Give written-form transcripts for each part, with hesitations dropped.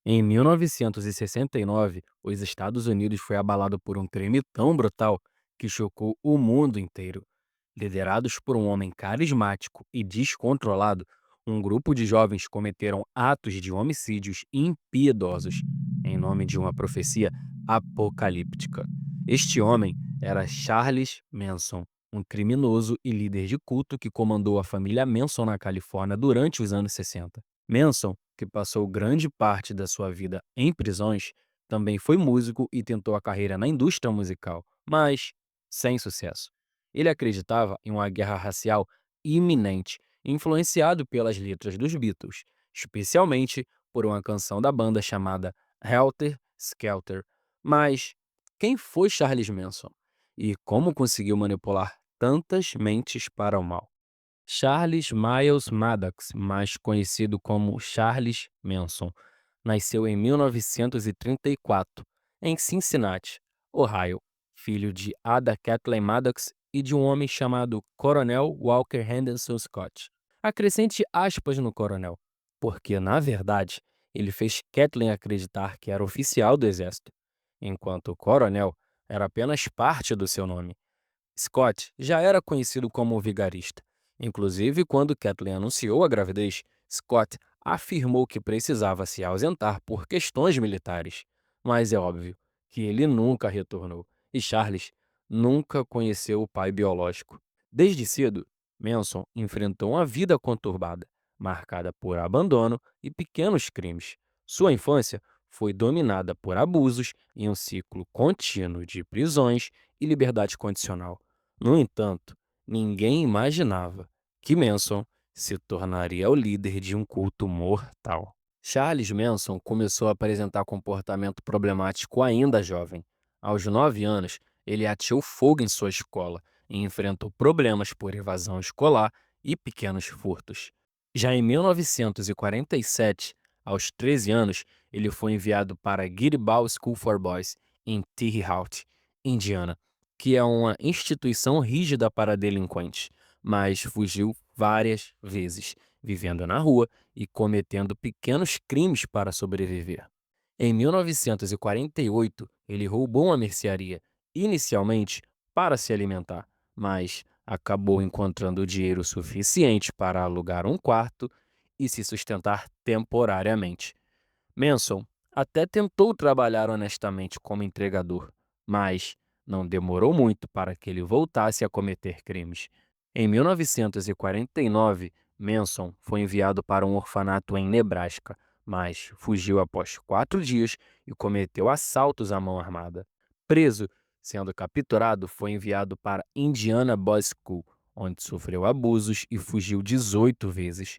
Em 1969, os Estados Unidos foi abalado por um crime tão brutal que chocou o mundo inteiro. Liderados por um homem carismático e descontrolado, um grupo de jovens cometeram atos de homicídios impiedosos em nome de uma profecia apocalíptica. Este homem era Charles Manson, um criminoso e líder de culto que comandou a família Manson na Califórnia durante os anos 60. Manson, que passou grande parte da sua vida em prisões, também foi músico e tentou a carreira na indústria musical, mas sem sucesso. Ele acreditava em uma guerra racial iminente, influenciado pelas letras dos Beatles, especialmente por uma canção da banda chamada Helter Skelter. Mas quem foi Charles Manson? E como conseguiu manipular tantas mentes para o mal? Charles Miles Maddox, mais conhecido como Charles Manson, nasceu em 1934, em Cincinnati, Ohio, filho de Ada Kathleen Maddox e de um homem chamado Coronel Walker Henderson Scott. Acrescente aspas no coronel, porque, na verdade, ele fez Kathleen acreditar que era oficial do exército, enquanto o coronel era apenas parte do seu nome. Scott já era conhecido como vigarista. Inclusive, quando Kathleen anunciou a gravidez, Scott afirmou que precisava se ausentar por questões militares. Mas é óbvio que ele nunca retornou e Charles nunca conheceu o pai biológico. Desde cedo, Manson enfrentou uma vida conturbada, marcada por abandono e pequenos crimes. Sua infância foi dominada por abusos e um ciclo contínuo de prisões e liberdade condicional. No entanto, ninguém imaginava que Manson se tornaria o líder de um culto mortal. Charles Manson começou a apresentar comportamento problemático ainda jovem. Aos 9 anos, ele ateou fogo em sua escola e enfrentou problemas por evasão escolar e pequenos furtos. Já em 1947, aos 13 anos, ele foi enviado para Guilbault School for Boys, em Terre Haute, Indiana, que é uma instituição rígida para delinquentes, mas fugiu várias vezes, vivendo na rua e cometendo pequenos crimes para sobreviver. Em 1948, ele roubou uma mercearia, inicialmente para se alimentar, mas acabou encontrando dinheiro suficiente para alugar um quarto e se sustentar temporariamente. Manson até tentou trabalhar honestamente como entregador, mas não demorou muito para que ele voltasse a cometer crimes. Em 1949, Manson foi enviado para um orfanato em Nebraska, mas fugiu após 4 dias e cometeu assaltos à mão armada. Preso, sendo capturado, foi enviado para Indiana Boys School, onde sofreu abusos e fugiu 18 vezes.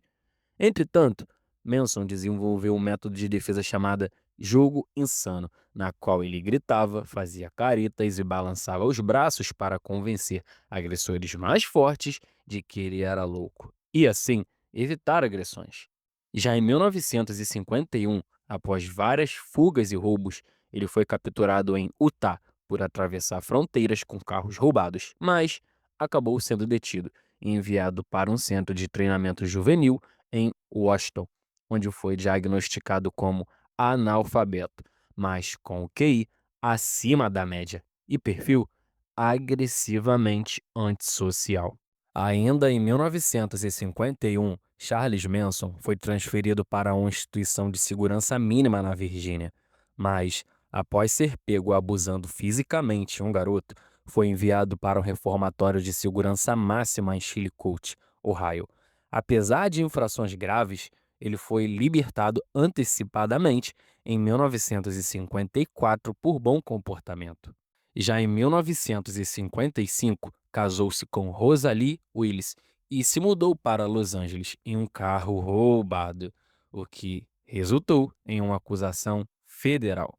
Entretanto, Manson desenvolveu um método de defesa chamado jogo insano, na qual ele gritava, fazia caretas e balançava os braços para convencer agressores mais fortes de que ele era louco, e assim evitar agressões. Já em 1951, após várias fugas e roubos, ele foi capturado em Utah por atravessar fronteiras com carros roubados, mas acabou sendo detido e enviado para um centro de treinamento juvenil em Washington, onde foi diagnosticado como analfabeto, mas com o QI acima da média e perfil agressivamente antissocial. Ainda em 1951, Charles Manson foi transferido para uma instituição de segurança mínima na Virgínia, mas, após ser pego abusando fisicamente um garoto, foi enviado para um reformatório de segurança máxima em Chillicothe, Ohio. Apesar de infrações graves, ele foi libertado antecipadamente em 1954 por bom comportamento. Já em 1955, casou-se com Rosalie Willis e se mudou para Los Angeles em um carro roubado, o que resultou em uma acusação federal.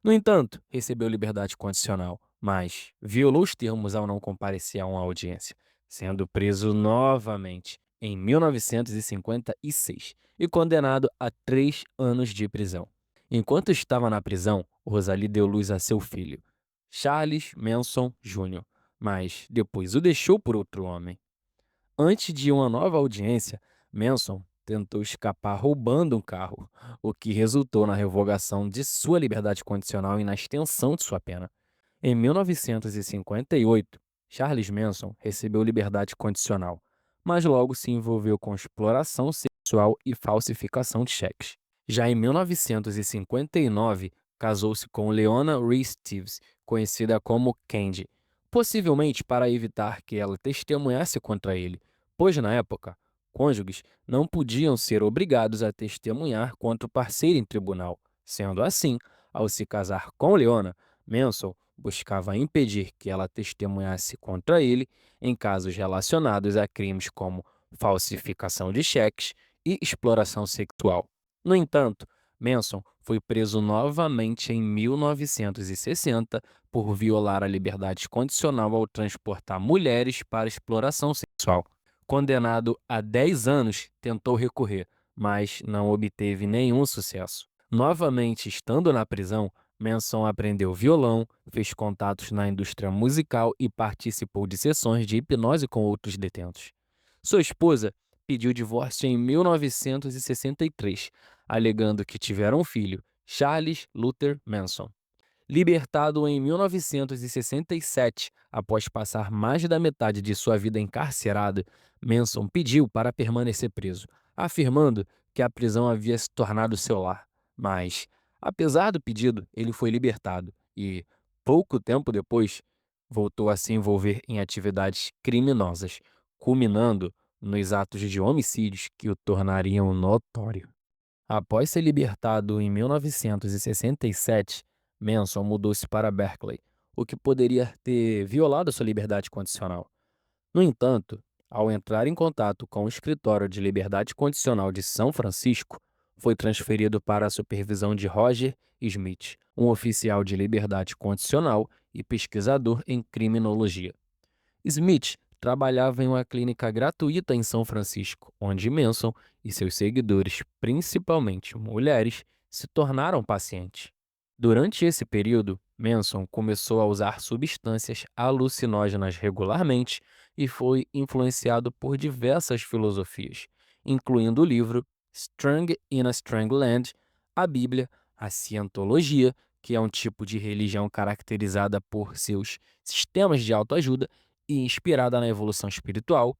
No entanto, recebeu liberdade condicional, mas violou os termos ao não comparecer a uma audiência, sendo preso novamente em 1956 e condenado a 3 anos de prisão. Enquanto estava na prisão, Rosalie deu luz a seu filho, Charles Manson Jr., mas depois o deixou por outro homem. Antes de uma nova audiência, Manson tentou escapar roubando um carro, o que resultou na revogação de sua liberdade condicional e na extensão de sua pena. Em 1958, Charles Manson recebeu liberdade condicional, mas logo se envolveu com exploração sexual e falsificação de cheques. Já em 1959, casou-se com Leona Reese Steves, conhecida como Candy, possivelmente para evitar que ela testemunhasse contra ele, pois na época, cônjuges não podiam ser obrigados a testemunhar contra o parceiro em tribunal. Sendo assim, ao se casar com Leona, Manson buscava impedir que ela testemunhasse contra ele em casos relacionados a crimes como falsificação de cheques e exploração sexual. No entanto, Manson foi preso novamente em 1960 por violar a liberdade condicional ao transportar mulheres para exploração sexual. Condenado a 10 anos, tentou recorrer, mas não obteve nenhum sucesso. Novamente estando na prisão, Manson aprendeu violão, fez contatos na indústria musical e participou de sessões de hipnose com outros detentos. Sua esposa pediu divórcio em 1963, alegando que tiveram um filho, Charles Luther Manson. Libertado em 1967, após passar mais da metade de sua vida encarcerado, Manson pediu para permanecer preso, afirmando que a prisão havia se tornado seu lar. Mas, apesar do pedido, ele foi libertado e, pouco tempo depois, voltou a se envolver em atividades criminosas, culminando nos atos de homicídios que o tornariam notório. Após ser libertado em 1967, Manson mudou-se para Berkeley, o que poderia ter violado sua liberdade condicional. No entanto, ao entrar em contato com o Escritório de Liberdade Condicional de São Francisco, foi transferido para a supervisão de Roger Smith, um oficial de liberdade condicional e pesquisador em criminologia. Smith trabalhava em uma clínica gratuita em São Francisco, onde Manson e seus seguidores, principalmente mulheres, se tornaram pacientes. Durante esse período, Manson começou a usar substâncias alucinógenas regularmente e foi influenciado por diversas filosofias, incluindo o livro Strang in a Strange Land, a Bíblia, a Cientologia, que é um tipo de religião caracterizada por seus sistemas de autoajuda e inspirada na evolução espiritual,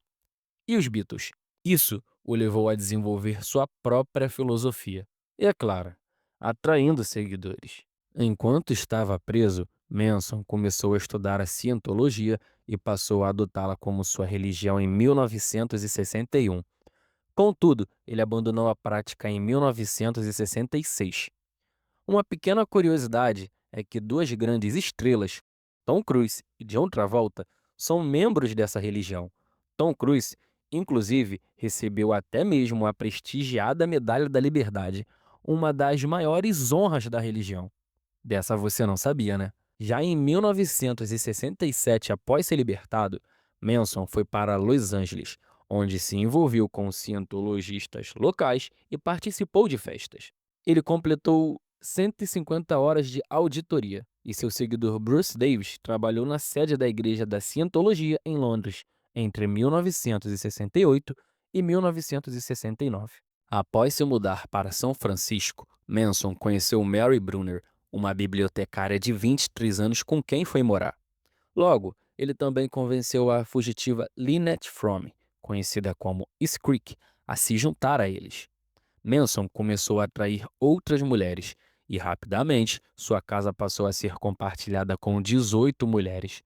e os Beatles. Isso o levou a desenvolver sua própria filosofia e, é claro, atraindo seguidores. Enquanto estava preso, Manson começou a estudar a cientologia e passou a adotá-la como sua religião em 1961. Contudo, ele abandonou a prática em 1966. Uma pequena curiosidade é que duas grandes estrelas, Tom Cruise e John Travolta, são membros dessa religião. Tom Cruise, inclusive, recebeu até mesmo a prestigiada Medalha da Liberdade, uma das maiores honras da religião. Dessa você não sabia, né? Já em 1967, após ser libertado, Manson foi para Los Angeles, onde se envolveu com cientologistas locais e participou de festas. Ele completou 150 horas de auditoria e seu seguidor Bruce Davis trabalhou na sede da Igreja da Cientologia em Londres entre 1968 e 1969. Após se mudar para São Francisco, Manson conheceu Mary Brunner, uma bibliotecária de 23 anos com quem foi morar. Logo, ele também convenceu a fugitiva Lynette Fromme, conhecida como Skreek, a se juntar a eles. Manson começou a atrair outras mulheres e, rapidamente, sua casa passou a ser compartilhada com 18 mulheres.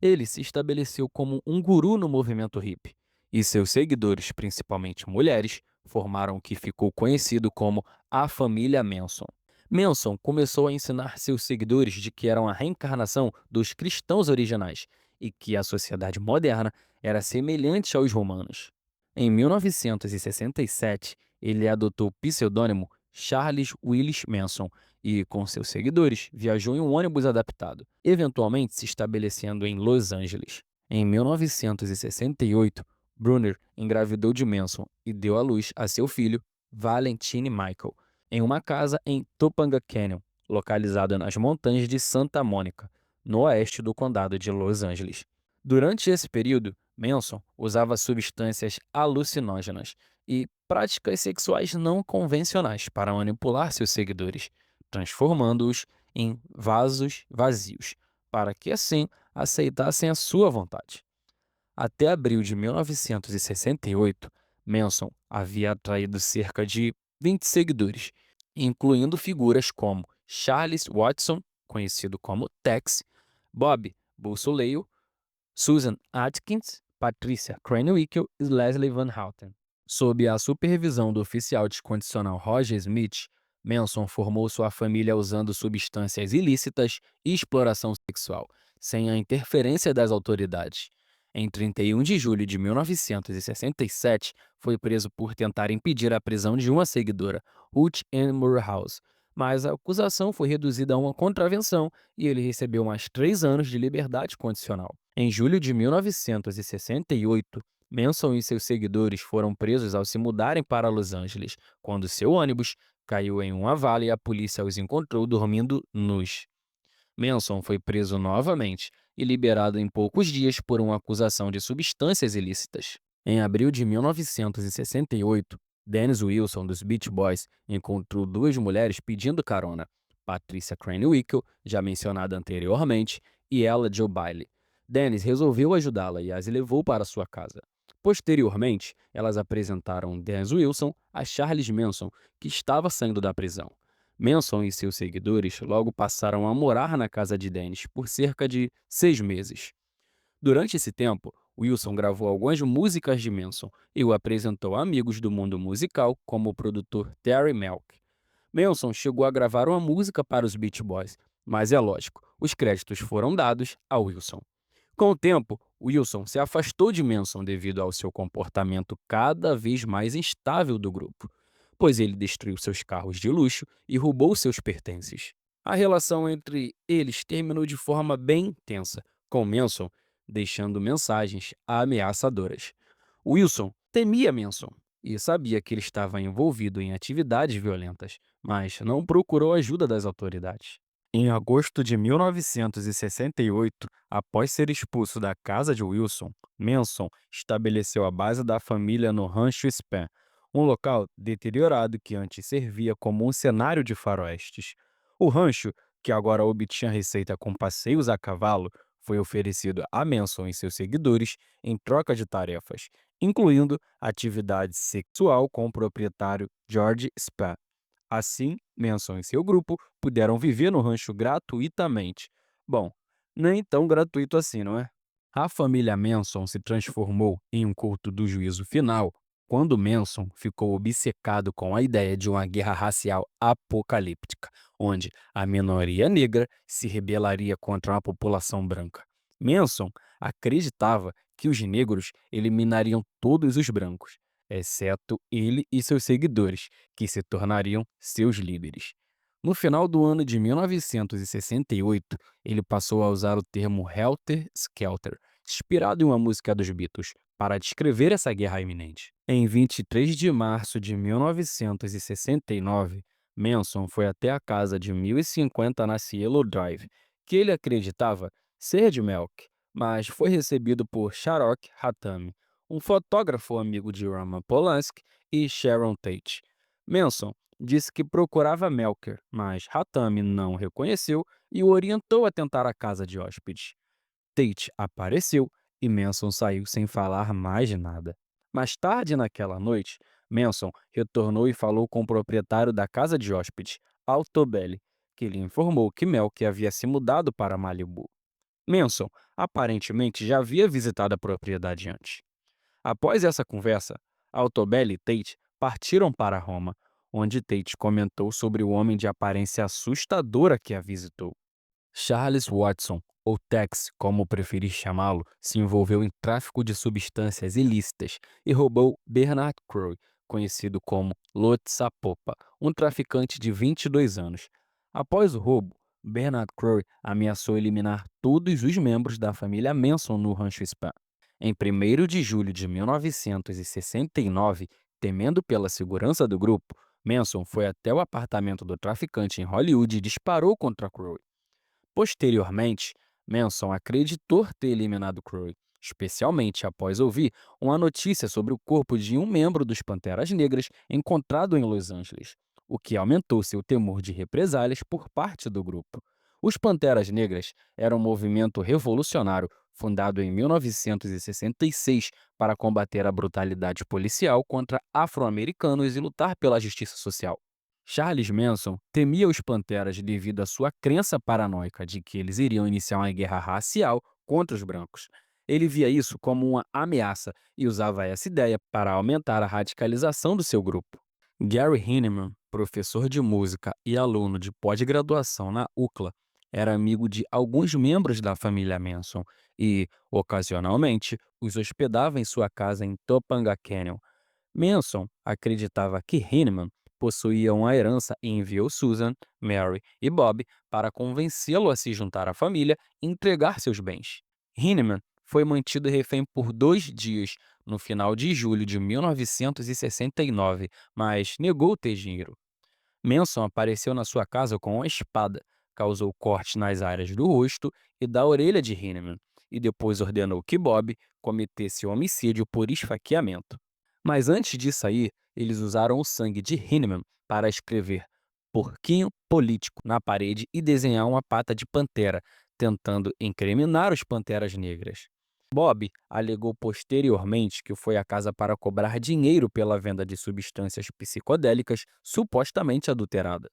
Ele se estabeleceu como um guru no movimento hippie, e seus seguidores, principalmente mulheres, formaram o que ficou conhecido como a família Manson. Manson começou a ensinar seus seguidores de que eram a reencarnação dos cristãos originais e que a sociedade moderna era semelhante aos romanos. Em 1967, ele adotou o pseudônimo Charles Willis Manson e, com seus seguidores, viajou em um ônibus adaptado, eventualmente se estabelecendo em Los Angeles. Em 1968, Brunner engravidou de Manson e deu à luz a seu filho, Valentine Michael, em uma casa em Topanga Canyon, localizada nas montanhas de Santa Mônica, no oeste do condado de Los Angeles. Durante esse período, Manson usava substâncias alucinógenas e práticas sexuais não convencionais para manipular seus seguidores, transformando-os em vasos vazios, para que assim aceitassem a sua vontade. Até abril de 1968, Manson havia atraído cerca de 20 seguidores, incluindo figuras como Charles Watson, conhecido como Tex, Bob Bussoleil, Susan Atkins, Patricia Krenwinkel e Leslie Van Houten. Sob a supervisão do oficial descondicional Roger Smith, Manson formou sua família usando substâncias ilícitas e exploração sexual, sem a interferência das autoridades. Em 31 de julho de 1967, foi preso por tentar impedir a prisão de uma seguidora, Ruth Ann Morehouse, mas a acusação foi reduzida a uma contravenção e ele recebeu mais 3 anos de liberdade condicional. Em julho de 1968, Manson e seus seguidores foram presos ao se mudarem para Los Angeles, quando seu ônibus caiu em uma vala e a polícia os encontrou dormindo nus. Manson foi preso novamente e liberado em poucos dias por uma acusação de substâncias ilícitas. Em abril de 1968, Dennis Wilson, dos Beach Boys, encontrou duas mulheres pedindo carona, Patricia Krenwinkel, já mencionada anteriormente, e Ella Jo Bailey. Dennis resolveu ajudá-la e as levou para sua casa. Posteriormente, elas apresentaram Dennis Wilson a Charles Manson, que estava saindo da prisão. Manson e seus seguidores logo passaram a morar na casa de Dennis por cerca de 6 meses. Durante esse tempo, Wilson gravou algumas músicas de Manson e o apresentou a amigos do mundo musical, como o produtor Terry Melk. Manson chegou a gravar uma música para os Beach Boys, mas é lógico, os créditos foram dados a Wilson. Com o tempo, Wilson se afastou de Manson devido ao seu comportamento cada vez mais instável do grupo, pois ele destruiu seus carros de luxo e roubou seus pertences. A relação entre eles terminou de forma bem tensa, com Manson deixando mensagens ameaçadoras. Wilson temia Manson e sabia que ele estava envolvido em atividades violentas, mas não procurou ajuda das autoridades. Em agosto de 1968, após ser expulso da casa de Wilson, Manson estabeleceu a base da família no Rancho Spahn, um local deteriorado que antes servia como um cenário de faroestes. O rancho, que agora obtinha receita com passeios a cavalo, foi oferecido a Manson e seus seguidores em troca de tarefas, incluindo atividade sexual com o proprietário George Spahn. Assim, Manson e seu grupo puderam viver no rancho gratuitamente. Bom, nem tão gratuito assim, não é? A família Manson se transformou em um culto do juízo final quando Manson ficou obcecado com a ideia de uma guerra racial apocalíptica, onde a minoria negra se rebelaria contra a população branca. Manson acreditava que os negros eliminariam todos os brancos, exceto ele e seus seguidores, que se tornariam seus líderes. No final do ano de 1968, ele passou a usar o termo Helter Skelter, inspirado em uma música dos Beatles, para descrever essa guerra iminente. Em 23 de março de 1969, Manson foi até a casa de 1050 na Cielo Drive, que ele acreditava ser de Melk, mas foi recebido por Sharok Hatami, um fotógrafo amigo de Roman Polanski e Sharon Tate. Manson disse que procurava Melker, mas Hatami não o reconheceu e o orientou a tentar a casa de hóspedes. Tate apareceu e Manson saiu sem falar mais nada. Mais tarde naquela noite, Manson retornou e falou com o proprietário da casa de hóspedes, Altobelli, que lhe informou que Melker havia se mudado para Malibu. Manson aparentemente já havia visitado a propriedade antes. Após essa conversa, Altobelli e Tate partiram para Roma, onde Tate comentou sobre o homem de aparência assustadora que a visitou. Charles Watson, ou Tex, como preferir chamá-lo, se envolveu em tráfico de substâncias ilícitas e roubou Bernard Crowe, conhecido como Lotsa-Popa, um traficante de 22 anos. Após o roubo, Bernard Crowe ameaçou eliminar todos os membros da família Manson no Rancho Spahn. Em 1º de julho de 1969, temendo pela segurança do grupo, Manson foi até o apartamento do traficante em Hollywood e disparou contra Crowe. Posteriormente, Manson acreditou ter eliminado Crowe, especialmente após ouvir uma notícia sobre o corpo de um membro dos Panteras Negras encontrado em Los Angeles, o que aumentou seu temor de represálias por parte do grupo. Os Panteras Negras eram um movimento revolucionário fundado em 1966 para combater a brutalidade policial contra afro-americanos e lutar pela justiça social. Charles Manson temia os Panteras devido à sua crença paranoica de que eles iriam iniciar uma guerra racial contra os brancos. Ele via isso como uma ameaça e usava essa ideia para aumentar a radicalização do seu grupo. Gary Heineman, professor de música e aluno de pós-graduação na UCLA, era amigo de alguns membros da família Manson e, ocasionalmente, os hospedava em sua casa em Topanga Canyon. Manson acreditava que Heinemann possuía uma herança e enviou Susan, Mary e Bob para convencê-lo a se juntar à família e entregar seus bens. Heinemann foi mantido refém por 2 dias no final de julho de 1969, mas negou ter dinheiro. Manson apareceu na sua casa com uma espada, causou cortes nas áreas do rosto e da orelha de Heinemann, e depois ordenou que Bob cometesse o homicídio por esfaqueamento. Mas antes de sair, eles usaram o sangue de Heinemann para escrever "porquinho político" na parede e desenhar uma pata de pantera, tentando incriminar os Panteras Negras. Bob alegou posteriormente que foi à casa para cobrar dinheiro pela venda de substâncias psicodélicas supostamente adulteradas.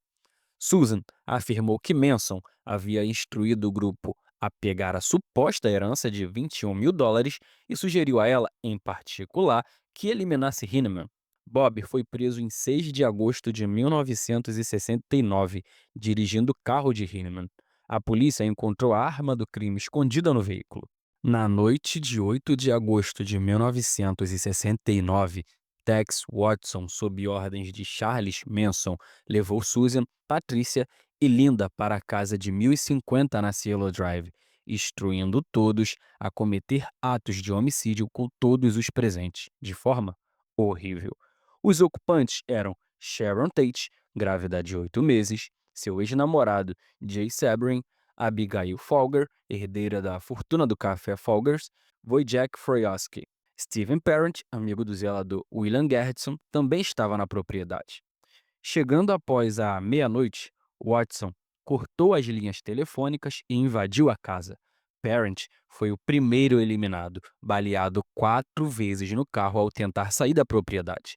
Susan afirmou que Manson havia instruído o grupo a pegar a suposta herança de US$ 21.000 e sugeriu a ela, em particular, que eliminasse Heinemann. Bob foi preso em 6 de agosto de 1969, dirigindo o carro de Heinemann. A polícia encontrou a arma do crime escondida no veículo. Na noite de 8 de agosto de 1969, Tex Watson, sob ordens de Charles Manson, levou Susan, Patricia e Linda para a casa de 1050 na Cielo Drive, instruindo todos a cometer atos de homicídio com todos os presentes, de forma horrível. Os ocupantes eram Sharon Tate, grávida de 8 meses, seu ex-namorado Jay Sebring, Abigail Folger, herdeira da fortuna do café Folgers, Wojciech Fryoski. Steven Parent, amigo do zelador William Gerritsen, também estava na propriedade. Chegando após a meia-noite, Watson cortou as linhas telefônicas e invadiu a casa. Parent foi o primeiro eliminado, baleado 4 vezes no carro ao tentar sair da propriedade.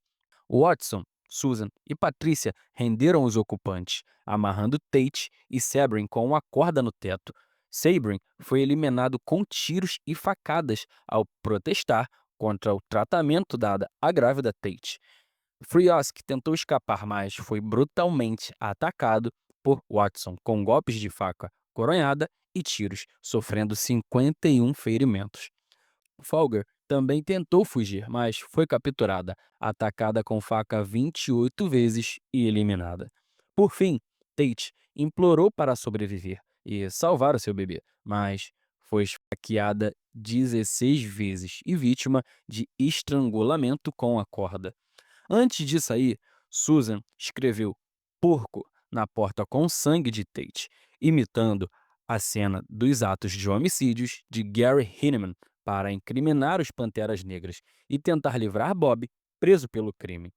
Watson, Susan e Patricia renderam os ocupantes, amarrando Tate e Sebring com uma corda no teto. Sebring foi eliminado com tiros e facadas ao protestar contra o tratamento dado à grávida Tate. Fryosk tentou escapar, mas foi brutalmente atacado por Watson com golpes de faca, coronhada e tiros, sofrendo 51 ferimentos. Folger também tentou fugir, mas foi capturada, atacada com faca 28 vezes e eliminada. Por fim, Tate implorou para sobreviver e salvar o seu bebê, mas foi esfaqueada 16 vezes e vítima de estrangulamento com a corda. Antes de sair, Susan escreveu "porco" na porta com sangue de Tate, imitando a cena dos atos de homicídios de Gary Heinemann para incriminar os Panteras Negras e tentar livrar Bob, preso pelo crime.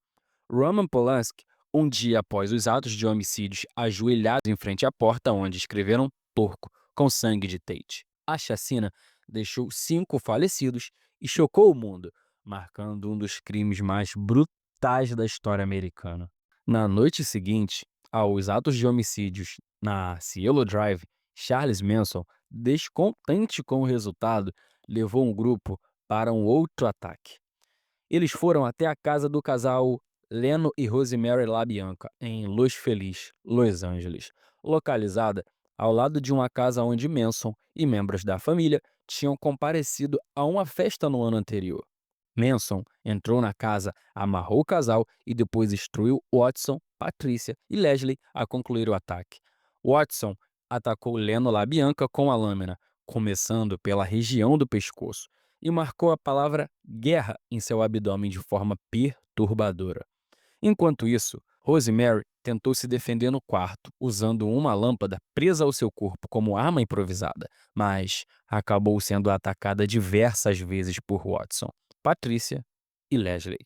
Roman Polanski, um dia após os atos de homicídios, ajoelhado em frente à porta onde escreveram "porco" com sangue de Tate. A chacina deixou 5 falecidos e chocou o mundo, marcando um dos crimes mais brutais da história americana. Na noite seguinte aos atos de homicídios na Cielo Drive, Charles Manson, descontente com o resultado, levou um grupo para um outro ataque. Eles foram até a casa do casal Leno e Rosemary LaBianca, em Los Feliz, Los Angeles, localizada ao lado de uma casa onde Manson e membros da família tinham comparecido a uma festa no ano anterior. Manson entrou na casa, amarrou o casal e depois instruiu Watson, Patricia e Leslie a concluir o ataque. Watson atacou Leno LaBianca com a lâmina, começando pela região do pescoço, e marcou a palavra guerra em seu abdômen de forma perturbadora. Enquanto isso, Rosemary tentou se defender no quarto, usando uma lâmpada presa ao seu corpo como arma improvisada, mas acabou sendo atacada diversas vezes por Watson, Patricia e Leslie.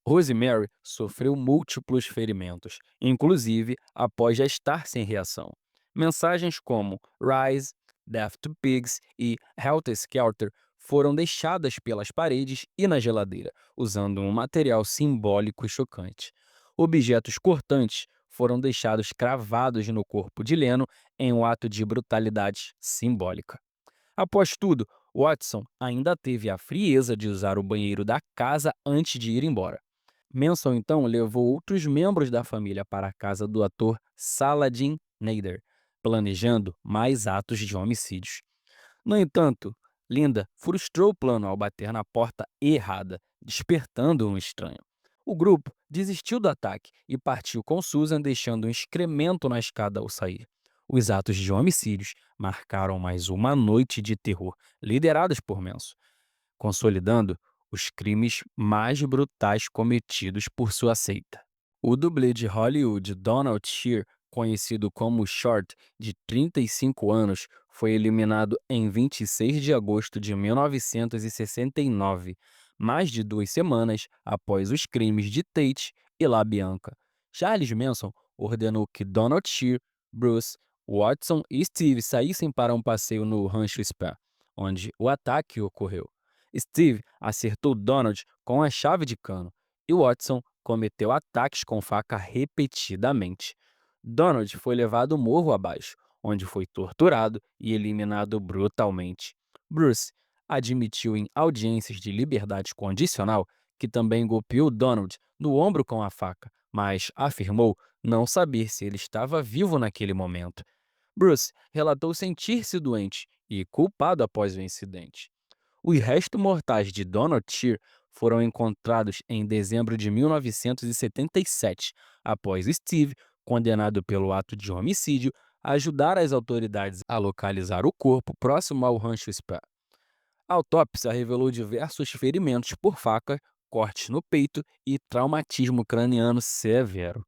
Rosemary sofreu múltiplos ferimentos, inclusive após já estar sem reação. Mensagens como Rise, Death to Pigs e Helter Skelter foram deixadas pelas paredes e na geladeira, usando um material simbólico e chocante. Objetos cortantes foram deixados cravados no corpo de Leno em um ato de brutalidade simbólica. Após tudo, Watson ainda teve a frieza de usar o banheiro da casa antes de ir embora. Manson então levou outros membros da família para a casa do ator Saladin Nader, planejando mais atos de homicídios. No entanto, Linda frustrou o plano ao bater na porta errada, despertando um estranho. O grupo desistiu do ataque e partiu com Susan, deixando um excremento na escada ao sair. Os atos de homicídios marcaram mais uma noite de terror, lideradas por Manson, consolidando os crimes mais brutais cometidos por sua seita. O dublê de Hollywood Donald Shear, conhecido como Short, de 35 anos, foi eliminado em 26 de agosto de 1969, mais de 2 semanas após os crimes de Tate e LaBianca. Charles Manson ordenou que Donald Shear, Bruce, Watson e Steve saíssem para um passeio no Rancho Spa, onde o ataque ocorreu. Steve acertou Donald com a chave de cano e Watson cometeu ataques com faca repetidamente. Donald foi levado morro abaixo, onde foi torturado e eliminado brutalmente. Bruce admitiu em audiências de liberdade condicional que também golpeou Donald no ombro com a faca, mas afirmou não saber se ele estava vivo naquele momento. Bruce relatou sentir-se doente e culpado após o incidente. Os restos mortais de Donald Shear foram encontrados em dezembro de 1977, após Steve, condenado pelo ato de homicídio, ajudar as autoridades a localizar o corpo próximo ao Rancho Spa. A autópsia revelou diversos ferimentos por faca, cortes no peito e traumatismo craniano severo.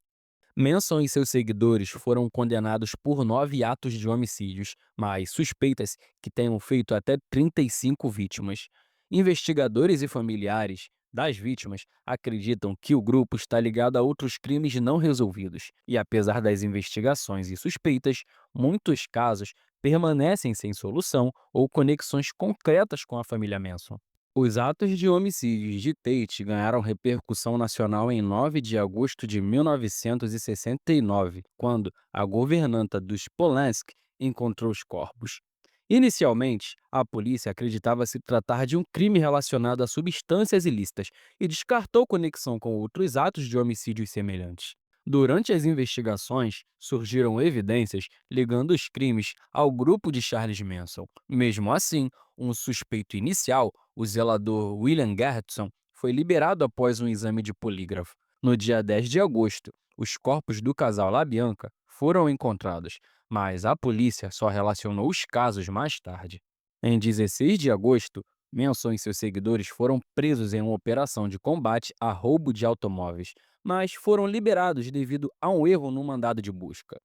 Manson e seus seguidores foram condenados por 9 atos de homicídios, mas suspeitas que tenham feito até 35 vítimas. Investigadores e familiares das vítimas acreditam que o grupo está ligado a outros crimes não resolvidos, e apesar das investigações e suspeitas, muitos casos permanecem sem solução ou conexões concretas com a família Manson. Os atos de homicídios de Tate ganharam repercussão nacional em 9 de agosto de 1969, quando a governanta dos Polanski encontrou os corpos. Inicialmente, a polícia acreditava se tratar de um crime relacionado a substâncias ilícitas e descartou conexão com outros atos de homicídios semelhantes. Durante as investigações, surgiram evidências ligando os crimes ao grupo de Charles Manson. Mesmo assim, um suspeito inicial, o zelador William Gerritsen, foi liberado após um exame de polígrafo. No dia 10 de agosto, os corpos do casal LaBianca foram encontrados, mas a polícia só relacionou os casos mais tarde. Em 16 de agosto, Manson e seus seguidores foram presos em uma operação de combate a roubo de automóveis, mas foram liberados devido a um erro no mandado de busca.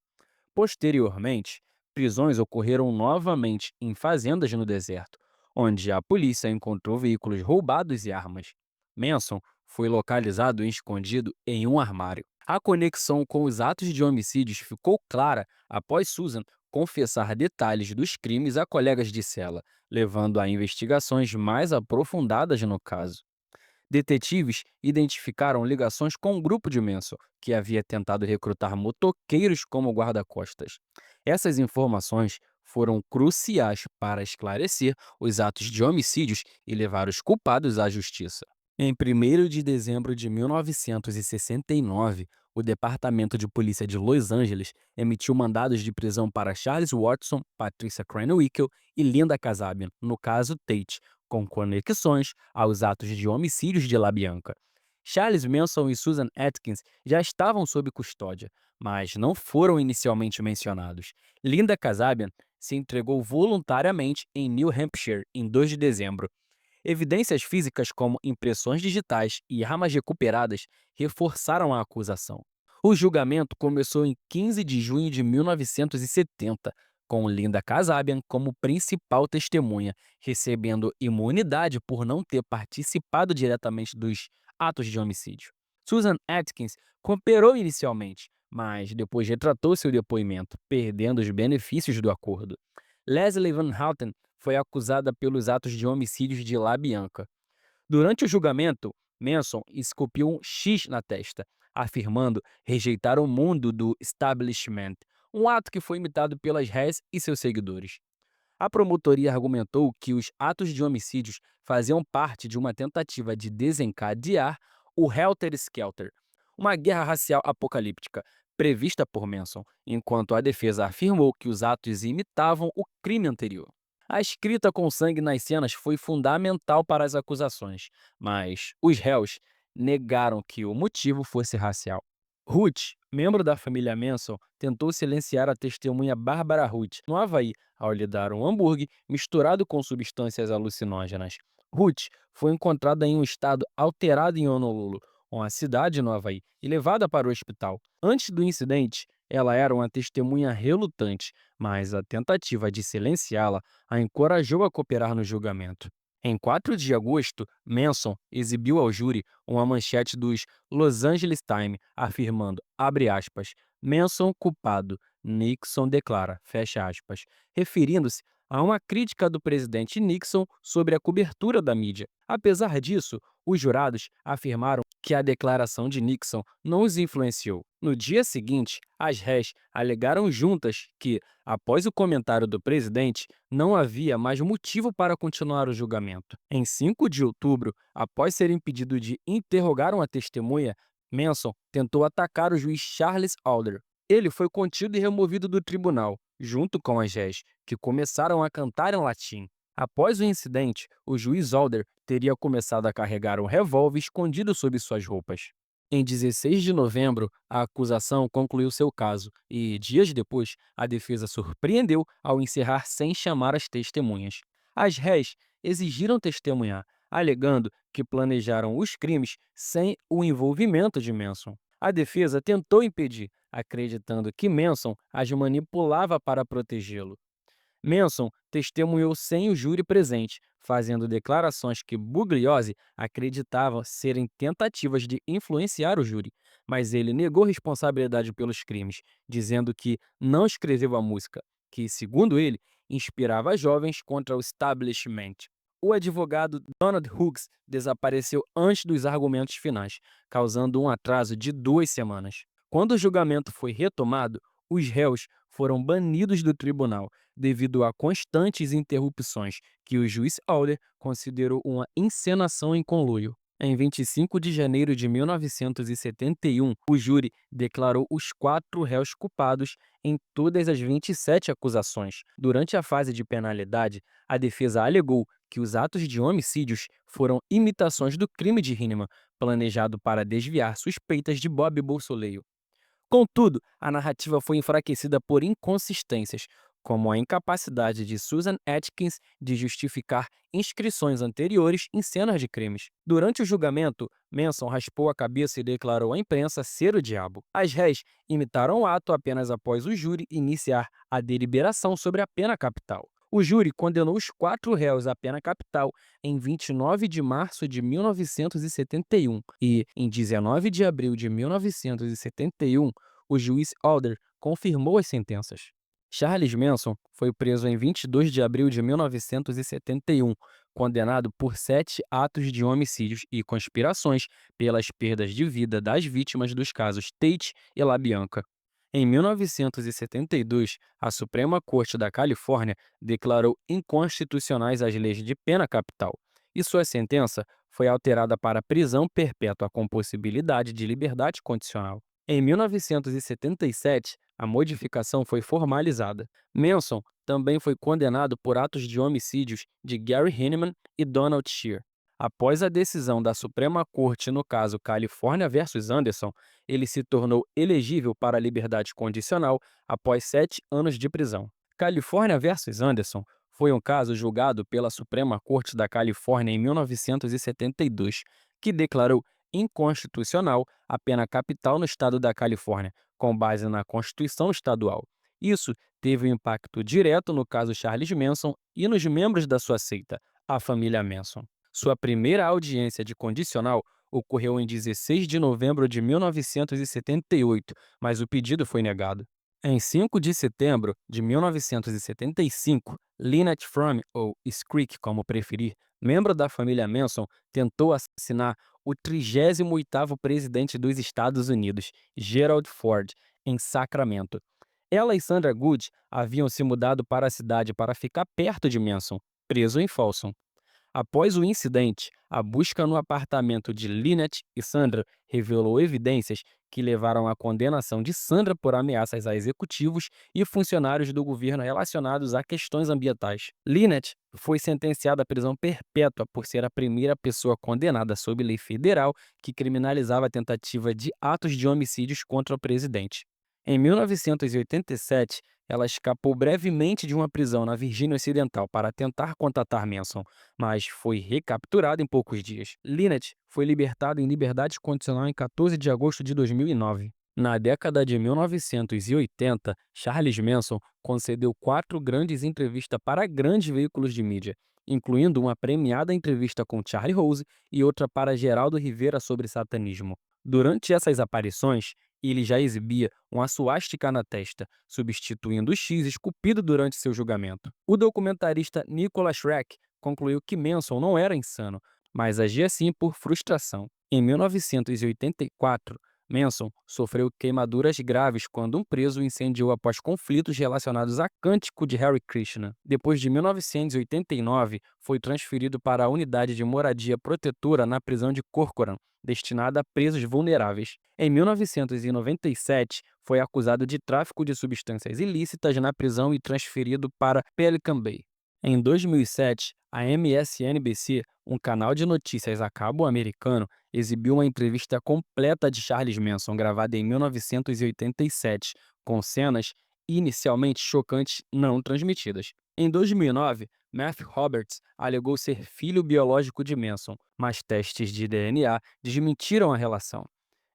Posteriormente, prisões ocorreram novamente em fazendas no deserto, onde a polícia encontrou veículos roubados e armas. Manson foi localizado e escondido em um armário. A conexão com os atos de homicídios ficou clara após Susan confessar detalhes dos crimes a colegas de cela, levando a investigações mais aprofundadas no caso. Detetives identificaram ligações com o grupo de Manson, que havia tentado recrutar motoqueiros como guarda-costas. Essas informações foram cruciais para esclarecer os atos de homicídios e levar os culpados à justiça. Em 1º de dezembro de 1969, o Departamento de Polícia de Los Angeles emitiu mandados de prisão para Charles Watson, Patricia Krenwinkel e Linda Kasabian, no caso Tate, com conexões aos atos de homicídios de LaBianca. Charles Manson e Susan Atkins já estavam sob custódia, mas não foram inicialmente mencionados. Linda Kasabian se entregou voluntariamente em New Hampshire em 2 de dezembro. Evidências físicas como impressões digitais e armas recuperadas reforçaram a acusação. O julgamento começou em 15 de junho de 1970, com Linda Kasabian como principal testemunha, recebendo imunidade por não ter participado diretamente dos atos de homicídio. Susan Atkins cooperou inicialmente, mas depois retratou seu depoimento, perdendo os benefícios do acordo. Leslie Van Houten foi acusada pelos atos de homicídios de LaBianca. Durante o julgamento, Manson esculpiu um X na testa, afirmando rejeitar o mundo do establishment, um ato que foi imitado pelas réis e seus seguidores. A promotoria argumentou que os atos de homicídios faziam parte de uma tentativa de desencadear o Helter Skelter, uma guerra racial apocalíptica prevista por Manson, enquanto a defesa afirmou que os atos imitavam o crime anterior. A escrita com sangue nas cenas foi fundamental para as acusações, mas os réus negaram que o motivo fosse racial. Ruth, membro da família Manson, tentou silenciar a testemunha Barbara Ruth no Havaí ao lhe dar um hambúrguer misturado com substâncias alucinógenas. Ruth foi encontrada em um estado alterado em Honolulu, uma cidade no Havaí, e levada para o hospital. Antes do incidente, ela era uma testemunha relutante, mas a tentativa de silenciá-la a encorajou a cooperar no julgamento. Em 4 de agosto, Manson exibiu ao júri uma manchete dos Los Angeles Times afirmando, abre aspas, Manson culpado, Nixon declara, fecha aspas, referindo-se a uma crítica do presidente Nixon sobre a cobertura da mídia. Apesar disso, os jurados afirmaram que a declaração de Nixon não os influenciou. No dia seguinte, as réis alegaram juntas que, após o comentário do presidente, não havia mais motivo para continuar o julgamento. Em 5 de outubro, após ser impedido de interrogar uma testemunha, Manson tentou atacar o juiz Charles Alder. Ele foi contido e removido do tribunal, junto com as réis, que começaram a cantar em latim. Após o incidente, o juiz Alder teria começado a carregar um revólver escondido sob suas roupas. Em 16 de novembro, a acusação concluiu seu caso e, dias depois, a defesa surpreendeu ao encerrar sem chamar as testemunhas. As réis exigiram testemunhar, alegando que planejaram os crimes sem o envolvimento de Manson. A defesa tentou impedir, acreditando que Manson as manipulava para protegê-lo. Manson testemunhou sem o júri presente, fazendo declarações que Bugliosi acreditava serem tentativas de influenciar o júri, mas ele negou responsabilidade pelos crimes, dizendo que não escreveu a música, que, segundo ele, inspirava jovens contra o establishment. O advogado Donald Hughes desapareceu antes dos argumentos finais, causando um atraso de 2 semanas. Quando o julgamento foi retomado, os réus foram banidos do tribunal devido a constantes interrupções que o juiz Alder considerou uma encenação em conluio. Em 25 de janeiro de 1971, o júri declarou os 4 réus culpados em todas as 27 acusações. Durante a fase de penalidade, a defesa alegou que os atos de homicídios foram imitações do crime de Hinman, planejado para desviar suspeitas de Bob Bolsoleio. Contudo, a narrativa foi enfraquecida por inconsistências, como a incapacidade de Susan Atkins de justificar inscrições anteriores em cenas de crimes. Durante o julgamento, Manson raspou a cabeça e declarou à imprensa ser o diabo. As réis imitaram o ato apenas após o júri iniciar a deliberação sobre a pena capital. O júri condenou os 4 réus à pena capital em 29 de março de 1971 e, em 19 de abril de 1971, o juiz Alder confirmou as sentenças. Charles Manson foi preso em 22 de abril de 1971, condenado por 7 atos de homicídios e conspirações pelas perdas de vida das vítimas dos casos Tate e LaBianca. Em 1972, a Suprema Corte da Califórnia declarou inconstitucionais as leis de pena capital, e sua sentença foi alterada para prisão perpétua com possibilidade de liberdade condicional. Em 1977, a modificação foi formalizada. Manson também foi condenado por atos de homicídios de Gary Hinman e Donald Shear. Após a decisão da Suprema Corte no caso California versus Anderson, ele se tornou elegível para a liberdade condicional após 7 anos de prisão. California versus Anderson foi um caso julgado pela Suprema Corte da Califórnia em 1972, que declarou inconstitucional a pena capital no estado da Califórnia, com base na Constituição estadual. Isso teve um impacto direto no caso Charles Manson e nos membros da sua seita, a família Manson. Sua primeira audiência de condicional ocorreu em 16 de novembro de 1978, mas o pedido foi negado. Em 5 de setembro de 1975, Lynette Fromme, ou Skreek como preferir, membro da família Manson, tentou assassinar o 38º presidente dos Estados Unidos, Gerald Ford, em Sacramento. Ela e Sandra Good haviam se mudado para a cidade para ficar perto de Manson, preso em Folsom. Após o incidente, a busca no apartamento de Lynette e Sandra revelou evidências que levaram à condenação de Sandra por ameaças a executivos e funcionários do governo relacionados a questões ambientais. Lynette foi sentenciada à prisão perpétua por ser a primeira pessoa condenada sob lei federal que criminalizava a tentativa de atos de homicídios contra o presidente. Em 1987, ela escapou brevemente de uma prisão na Virgínia Ocidental para tentar contatar Manson, mas foi recapturada em poucos dias. Lynette foi libertada em liberdade condicional em 14 de agosto de 2009. Na década de 1980, Charles Manson concedeu 4 grandes entrevistas para grandes veículos de mídia, incluindo uma premiada entrevista com Charlie Rose e outra para Geraldo Rivera sobre satanismo. Durante essas aparições, ele já exibia uma suástica na testa, substituindo o X esculpido durante seu julgamento. O documentarista Nicholas Schreck concluiu que Manson não era insano, mas agia assim por frustração. Em 1984, Manson sofreu queimaduras graves quando um preso o incendiou após conflitos relacionados a Cântico de Hare Krishna. Depois de 1989, foi transferido para a unidade de moradia protetora na prisão de Corcoran, destinada a presos vulneráveis. Em 1997, foi acusado de tráfico de substâncias ilícitas na prisão e transferido para Pelican Bay. Em 2007, a MSNBC, um canal de notícias a cabo americano, exibiu uma entrevista completa de Charles Manson gravada em 1987, com cenas inicialmente chocantes não transmitidas. Em 2009, Matthew Roberts alegou ser filho biológico de Manson, mas testes de DNA desmentiram a relação.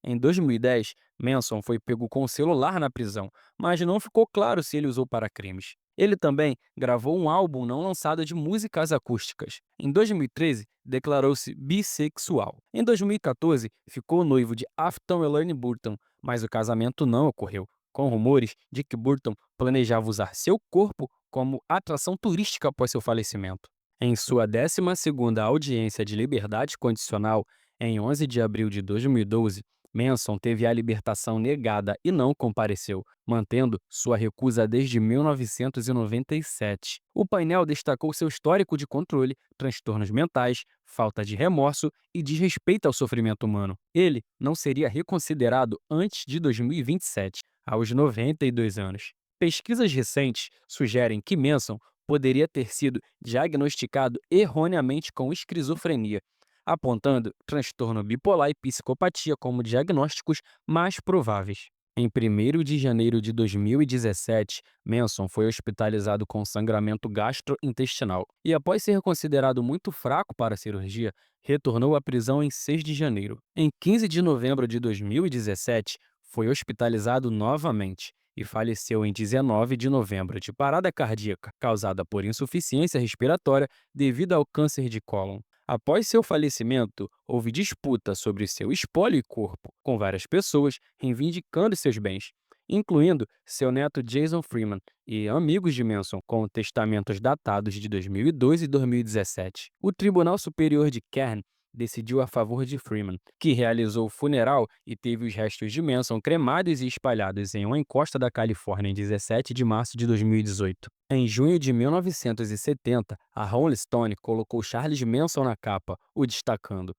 Em 2010, Manson foi pego com o celular na prisão, mas não ficou claro se ele usou para crimes. Ele também gravou um álbum não lançado de músicas acústicas. Em 2013, declarou-se bissexual. Em 2014, ficou noivo de Afton Elaine Burton, mas o casamento não ocorreu, com rumores de que Burton planejava usar seu corpo como atração turística após seu falecimento. Em sua 12ª audiência de liberdade condicional, em 11 de abril de 2012, Manson teve a libertação negada e não compareceu, mantendo sua recusa desde 1997. O painel destacou seu histórico de controle, transtornos mentais, falta de remorso e desrespeito ao sofrimento humano. Ele não seria reconsiderado antes de 2027, aos 92 anos. Pesquisas recentes sugerem que Manson poderia ter sido diagnosticado erroneamente com esquizofrenia, apontando transtorno bipolar e psicopatia como diagnósticos mais prováveis. Em 1º de janeiro de 2017, Manson foi hospitalizado com sangramento gastrointestinal e, após ser considerado muito fraco para a cirurgia, retornou à prisão em 6 de janeiro. Em 15 de novembro de 2017, foi hospitalizado novamente e faleceu em 19 de novembro de parada cardíaca causada por insuficiência respiratória devido ao câncer de cólon. Após seu falecimento, houve disputa sobre seu espólio e corpo, com várias pessoas reivindicando seus bens, incluindo seu neto Jason Freeman e amigos de Manson, com testamentos datados de 2002 e 2017. O Tribunal Superior de Kern decidiu a favor de Freeman, que realizou o funeral e teve os restos de Manson cremados e espalhados em uma encosta da Califórnia em 17 de março de 2018. Em junho de 1970, a Rolling Stone colocou Charles Manson na capa, o destacando.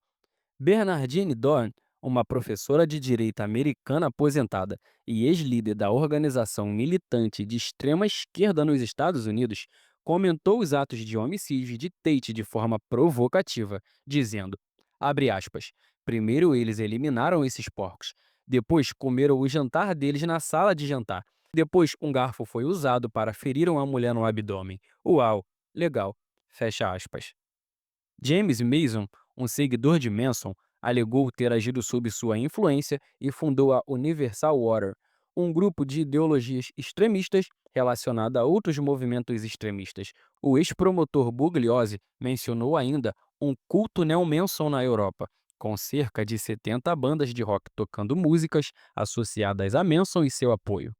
Bernardine Dohrn, uma professora de direito americana aposentada e ex-líder da organização militante de extrema esquerda nos Estados Unidos, comentou os atos de homicídio de Tate de forma provocativa, dizendo, abre aspas, primeiro eles eliminaram esses porcos, depois comeram o jantar deles na sala de jantar, depois um garfo foi usado para ferir uma mulher no abdômen. Uau, legal, fecha aspas. James Mason, um seguidor de Manson, alegou ter agido sob sua influência e fundou a Universal Water, um grupo de ideologias extremistas relacionado a outros movimentos extremistas. O ex-promotor Bugliosi mencionou ainda um culto neo-Manson na Europa, com cerca de 70 bandas de rock tocando músicas associadas a Manson e seu apoio.